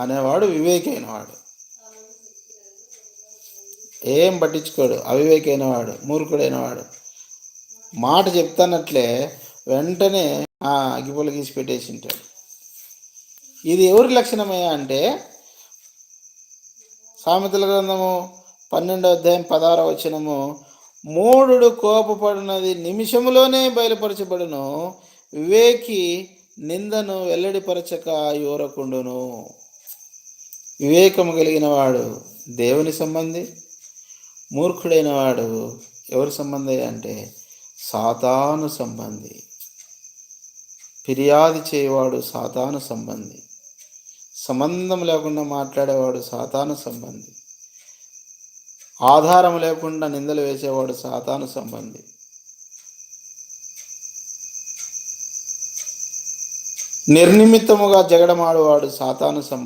అనేవాడు వివేకైనవాడు. ఏం పట్టించుకోడు, అవివేకైనవాడు, మూర్ఖుడైనవాడు. మాట చెప్తానట్లే వెంటనే అగ్గిపుల్ల గీసి పెట్టేసి ఉంటాడు. ఇది ఎవరి లక్షణమయ్యా అంటే సామెతల గ్రంథము 12 అధ్యాయం 16 మూఢుడు కోపపడినది నిమిషములోనే బయలుపరచబడును, వివేకి నిందను వెల్లడిపరచక యూరకుండును. వివేకము కలిగిన వాడు దేవుని సంబంధి, మూర్ఖుడైన వాడు ఎవరి సంబంధి అంటే సాతాను సంబంధి. ఫిర్యాదు చేయవాడు సాతాను సంబంధి, సంబంధం లేకుండా మాట్లాడేవాడు సాతాను సంబంధి, ఆధారం లేకుండా నిందలు వేసేవాడు సాతాను సంబంధి. నిర్నిమిత్తముగా జగడమాడువాడు సాతాను సంబంధి.